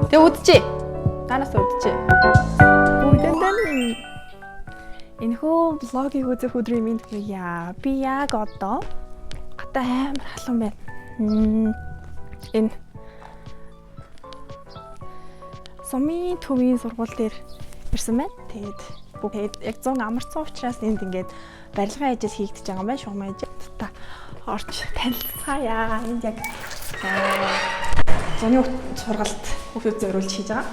Тэгээ үдчихье. Танаас үдчихье. Энэхүү влогийг үзэх өдрийн минь яа. Би яг одоо гата амар халуун байна. Энэ Сумын төвийн сургууль дээр ирсэн байна. Тэгээд яг 100 амарсан учраас энд ингээд барилгын ажил хийгдэж байгаа юм байна. Шугамын ажил. Та орж танилцгаая. Энд яг зуны сургалт хүүхдүүд зориулж хийж байгаа.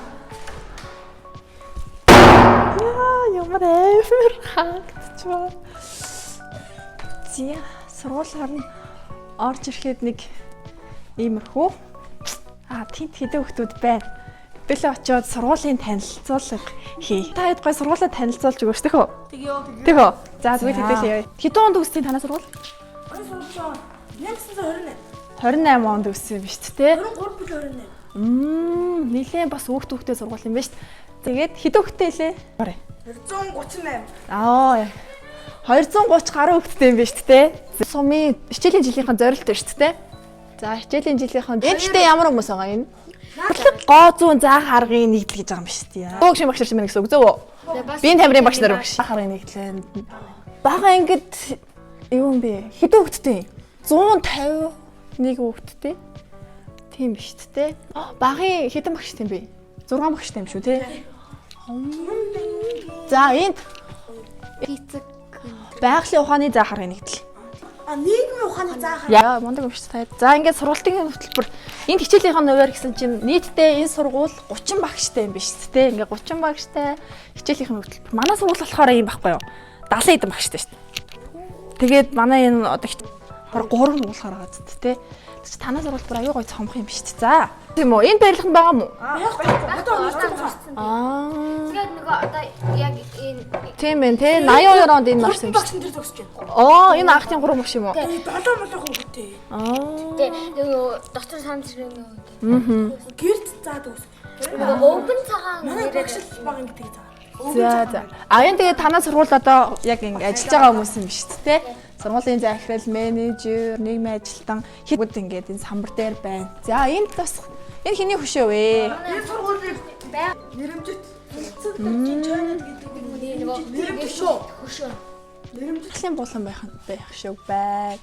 Ямар амар хаагтчваа. Зя сургуулиар нь орж ирэхэд нэг иймэрхүү тент хэдэн хүүхдүүд байна. Бэлээ очиод сургуулийн танилцуулга хий. Та хэд гой сургуулаа танилцуулж өгөөч тэхөө. Тэхөө. За зүгээр хэдүүлээ. Хэдэн онд үсгийн танаа сургууль? Оны сургууль 1928. 28 онд үссэн юм шүү дээ. 23 28. Нилээ бас хүүхдээ сургууль юм байна шүү. Тэгээд хэдэн хүүхдээ илээ? 238. 230 гаруй хүүхдээ юм байна шүү дээ. Сумын хичээлийн жилийнхэн зорилт байна шүү дээ. За хичээлийн жилийнхэн эндтэй ямар хүмүүс байгаа юм? Гоо зүүн заах аргын нэгдэл гэж байгаа юм шүү дээ. Ууг шим багш нар гэсэн үг зөв үү? Биеийн тамирын багш нар багш. Аргын нэгдэл. Бага ангид юу юм бэ? Хэдэн хүүхдтэй? 151 хүүхдтэй. Тийм биш үү? Багын хэдэн багштай юм бэ? 6 багштай юм шүү те. За энд байгалийн ухааны заах аргын нэгдэл. Нийгмийн ухааны заах. Яа, мундаг юм шүү дээ. За ингээд сургалтын хөтөлбөр энэ хичээлийнхэн хувьар гэсэн чинь нийтдээ энэ сургууль 30 багштай юм биш үү? Ингээд 30 багштай хичээлийнхэн хөтөлбөр. Манай сургууль болохоор юм байхгүй юу? 70 хэдэн багштай шүү дээ. Тэгээд манай энэ одоо 3 уулахаар байгаа зү тэ. Танаа сургууль бүр аюу гой цомох юм биш үү? За. Тийм үү? Энэ барилганд байгаа мó? Одоо уншсан. Тэгээд нөгөө одоо яг энэ тийм ээ те 82 онд энэ марсан юм багш шүү. нар зогсож байна. Энэ анхны 3 багш юм уу? 7 молоо хүүхдтэй. тэгээд нөгөө доктор санц нөгөө Гэрд заад өс. нөгөө өвгөн цагаан Манай багш л баг ингэдэг заа. За. Энэ тэгээд танаа сургууль одоо яг ингэ ажиллаж байгаа хүмүүс юм биш үү те? Сургуулийн захирал, менежер, нийгмийн ажилтан хэд ингээд энэ самбар дээр байна. За энд бас энэ хэний хөшөө вэ? Энэ сургуулийн нэрэмжит чойнод гэдэг нөгөө хөшөө. Нэрэмжлийн булан байх шүү бай.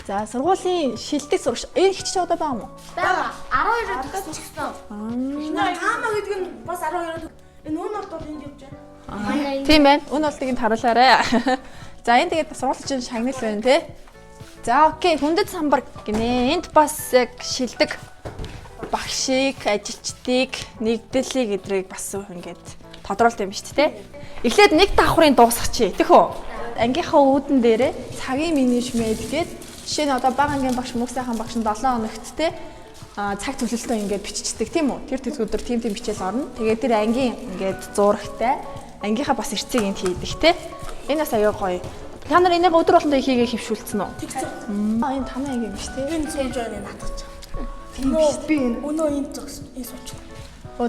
За сургуулийн шилдэг сурагч энэ хичээл одоо байгаа мó? Бага 12-оор төгсчихсөн. Таама гэдэг нь бас 12-оор энэ өнөд бол энд явж байна. Тийм байна. Өн болтыг нь харуулаарай. За энэ тэгээд сургуулийн шагнал байна те. За окей, хүндэт самбар гинэ. Энд бас яг шилдэг багшийг, ажилчдыг, нэгдэлийг эдрийг бас ингээд тодруулт юм шүү дээ. Эхлээд нэг давхрын дуусгачих. Тэхүү. Ангийнхаа үүдэн дээрээ цагийн менежмент гээд жишээ нь одоо бага ангийн багш, мөнх сайхан багш нь 7 хоногт те цаг төлөлтөө ингээд биччихдэг тийм үү? Тэр өдөр тийм хичээл орно. Тэгээд тэр ангийн ингээд зурагтай ангийнхаа бас эрцгийг энд хийдэг те. Энэ бас аяа гоё. Та нар энийг өдөр болгондоо хийгээ хөвшүүлсэн үү? Тэгсэн. Энэ танай анги юм шүү дээ. Энэ сууж байна натгач. Би өнөө энд зогсон. Энэ сууж.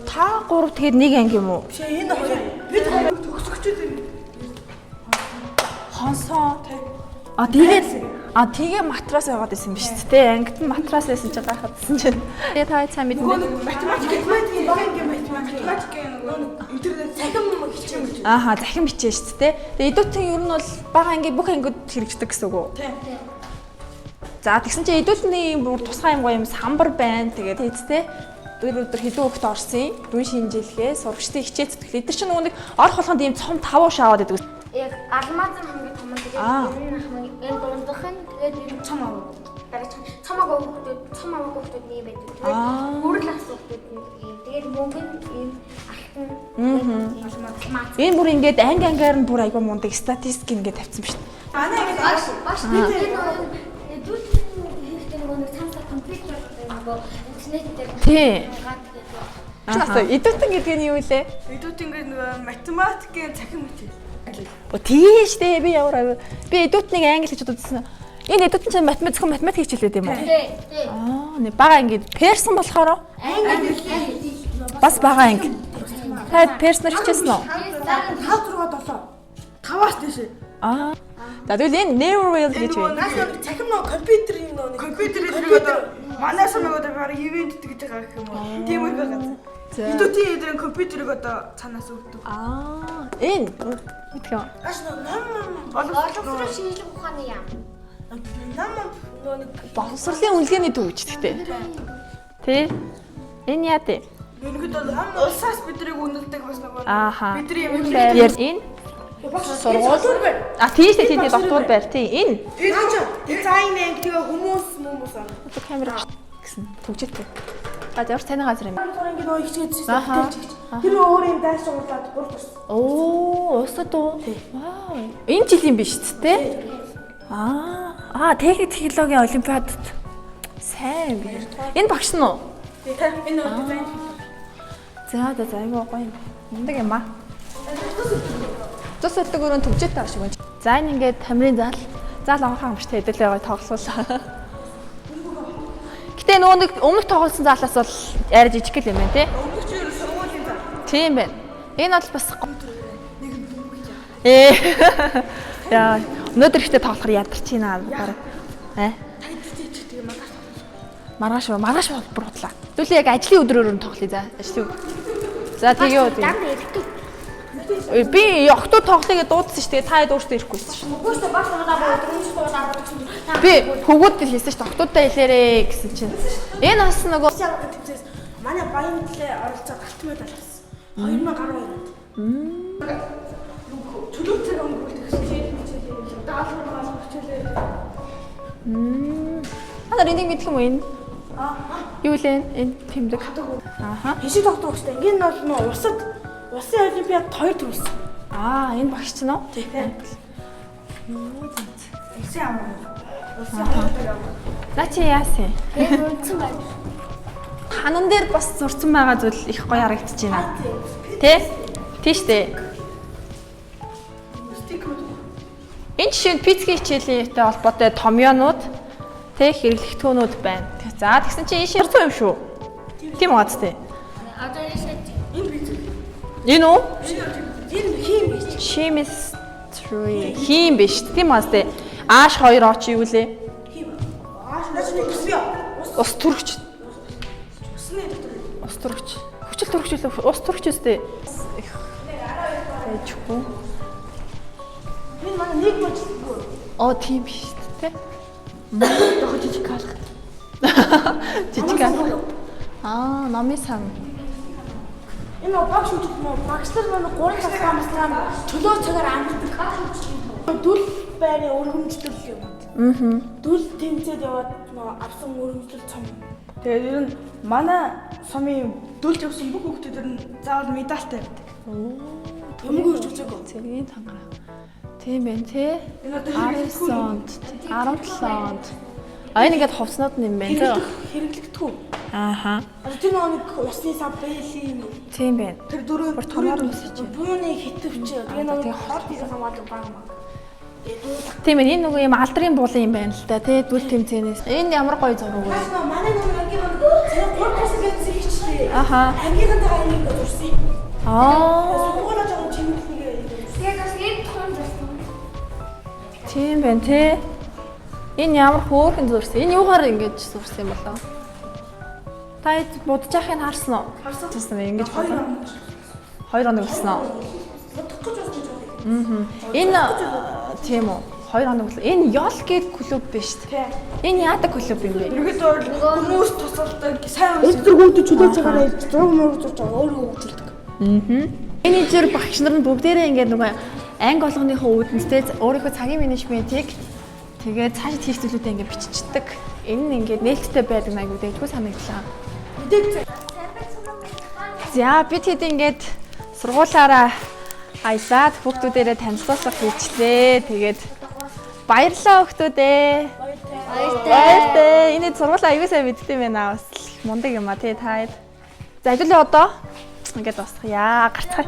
Та гурав тэгээд нэг анги юм уу? Биш энэ хоёр бид хоёр төгсгчүүд юм. Хонсоо. Тэгээ матрас яваад исэн биш үү? Ангид нь матрас байсан чи гайхадсан чинь. Тэгээ та сайн мэднэ. Математик багийн математик нөгөө интернет цахим хичээл. Захин бичээ шүү дээ. Тэгээ эдүүтэн ер нь бол бага анги бүх ангиуд хэрэгждэг гэсэн үг үү? Тийм. За тэгсэн чинь эдүүтний бүр тусгай юм гоё юм самбар байна. Тэгээд тийцтэй өдөр хэдэн хүүхэд орсон. Дүн шинжилгээ, сурагчдын хичээл зүтгэл. Эдгээр чинь нөгөө нэг орох болгонд ийм цом тавуу шаваад байдаг. Яг алмазын хамгийн том нь тэгээд энэ дундах нь тэгээд энэ цом аваа. Дараа цом аваа хүүхдүүд нэг байдаг. Тэгээд бүрэл асуудууд юм. Тэгээд мөнгө нь ахтан алмаз. Энэ бүр ингээд ангаар нь бүр айгүй мундаг статистик ингээд тавьсан шүү дээ. Манай ингэ Баш энэ дүүт хийхдээ нөгөө цаанаа компьютер нөгөө интернет дээр Тийм. Эдүүтэн гэдэг нь юу вэ? эдүүд ингэ нөгөө математикийн цахим хичээл. Тийш дээ би ямар би эдүүтнийг англи гэж бодсон. Энэ эдүүтэн чинь математик хичээл байт юм уу? тий. Нэг бага анги персон болохоор Англи бас бага анги. Та перснер хичээсэн үү? 5 6 7 5-аас дэше. За тэгвэл энэ never will гэж байна. Наас цахим нөө компьютерийн нөө компьютер одоо манай сумыг одоо баг ивент гэж байгаа гэх юм уу. Тийм үү байгаа. Видеотын эдрийн компьютерыг одоо цаанаас өгдөг. Энэ гэх юм. Аш ном Боловсрол шинжлэх ухааны яам. Боловсролын үнэлгээний төвч гэдэг. Тэ? Энэ яа тэ? Ерөнхийдөө улсаас бидрийг үнэлдэг бас нэг Ааха. бидний Энэ сургууль. Тийш тийм дотор байр. Тийм. Энэ дизайн тэгээ хүмүүс аа. камера гэсэн төгжөлтэй. Ямар таны газар юм. Ингээд нөө ихчээд тэр өөр юм дайс суулаад бүр тус. Уусад уу? Вау. Энэ жилийн биш ч тэ? Техник технологийн олимпиадад сайн би. Энэ багш нь уу? Энэ дизайн. За айгаа гоё юм. Мундаг юм аа. Цус өддөг өрөө төгжөөтэй ашиг байна. За энэ ингээд тамирын зал авахаа юмштай хэдүүлээ гоё тоглоулаа. Гэтэ нөгөө нэг өмнөх тоглосон залаас бол арай жижиг л юм байна тий. Өмнөх чинь сургуулийн зал. Тийм байна. Энэ бол бас яа өнөөдөр ихтэй тоглохоор ядарч байна баг. Маргааш бүр худлаа. Зүйлээ яг ажлын өдрөөр нь тоглоё за. Ажлын өдөр. За тэгээ үү. Би охтууд тоглоё гэж дуудсан шүү дээ. Та дуурьтай ирэхгүйсэн шүү. Үгүйс бас надад өдрөмж дуулаад гэсэн. Би хөвгүүд л хэлсэн шүү дээ. Охтуудтай хэлээрээ гэсэн чинь. Энэ бас нөгөө манай баян төлөө оролцоод алтмад алсан. 2012 онд. Чөлөөтэй өнгөрүүлдэг шийдэл хичээлээ. Даалгавар хичээлээ. Анаар энийг мэдэх юм уу энэ? Юу лээ энэ тэмдэг. Хишиг тогтоогчтой. Ингээд бол нөө усын олимпиад 2 төрүүлсэн. Энэ багш чинь уу? Тийм. Усын аваа. Наа чи яасан? Энэ үнцэн байна. Ханан дээр бас зурцсан байгаа зүйл их гоё харагдаж байна. Тэ? Тийш дээ. Энэ жишээ нь физикийн хичээлийн холбоотой томьёонууд тэ хэрэглэгдэхүүнүүд байна. За тэгсэн чинь энэ ширцүү юм шүү. Тийм үү гэжтэй. Одоо Энэ бич. Энэ үү? Энэ хийм бич. Chemistry. Хийм биш. Тийм үү гэжтэй. Ааш 2 оч юу лээ? Хийм. Наач нэг төсвөө. Ус төрөгч. Усны дотор. Ус төрөгч. Хүчил төрөгч үү? Ус төрөгч үстэй. Тэжгүй. Энэ манай нэг бодлоо. Тийм биш тэ. Дохож жижиг хаалга. Жижиг аа. Номын сан. Энэ багш үжиг нөө багшлал манай 3 сараас чөлөө цагаар амьддаг. Дүл байрны өргөмжлөл юм. Дүл тэмцээд яваад нөө авсан өргөмжлөл цом. Тэгээд ер нь манай сумын дүлж явсан бүх хүүхдүүд ер нь заавал медальтай байдаг. Төмөг өрж үзээгүй. Цэргийн тангараг. Тийм байх тий. Энэ одоо 19 онд, 17 онд. Энэ ингээд хувцнууд нь юм байна тий. хэрэглэгдэхгүй. Ааха. Тэр нэг усны сав бэйлийн юм. Тийм байна. Тэр дөрөв Бүр томоор үсэж байна. Бүүний хитвч. Тэгээ нэг хот хийх хамаагүй баг. Тийм ээ, энэ нөгөө юм алдрын буулан юм байна л да тий. Дүл тэмцээнээс. Энэ ямар гоё зураг вэ? Манай нэг ангийн зэрэг 3 гэсэн зэгчтэй. Аха. Ангийнхантайгаа энийг зурсан. Сургуулаа жоохон чимэглэгээ. тэгээд бас энэ том зурсан. Тийм байна тий. Энэ ямар хөөрхөн зурсан. Энэ юугаар ингэж зурсан юм болоо? Та будчихыг харсан уу? Харсан юм ингэж бодлоо. 2 хоног болсон уу? Энэ тийм үү. 2 хоног болсон. Энэ ёл гээд клуб биш үү? Энэ яадаг клуб юм бэ? Ерөнхийдөө хүмүүс тусалдаг, сайн үнэ хүүхдүүд чөлөө цагаараа ирж зураг мөрөг зурж байгаа өөрөө хөгжүүлдэг. Менежер багш нар нь бүгдээрээ ингээд нөгөө анги болгоныхоо үүднэстэй өөрийнхөө цагийн менежментийг тэгээд цаашид хийх зүйлүүдээ ингээд биччихдэг. Энэ нь ингээд нээлттэй байдаг айгуу дэжгүй санагдлаа. За бид хэд ингээд сургуулаараа аялаад хүүхдүүдээрээ танилцуулах хийчлээ. Тэгээд баярлалаа хүүхдүүдээ. Баярлалаа. Энэ сургуулаа аягүй сайн мэддэм байна. Бас мундаг юм а тий та хэд. За хэдүүлээ одоо ингээд босгоё. Гарцгаая.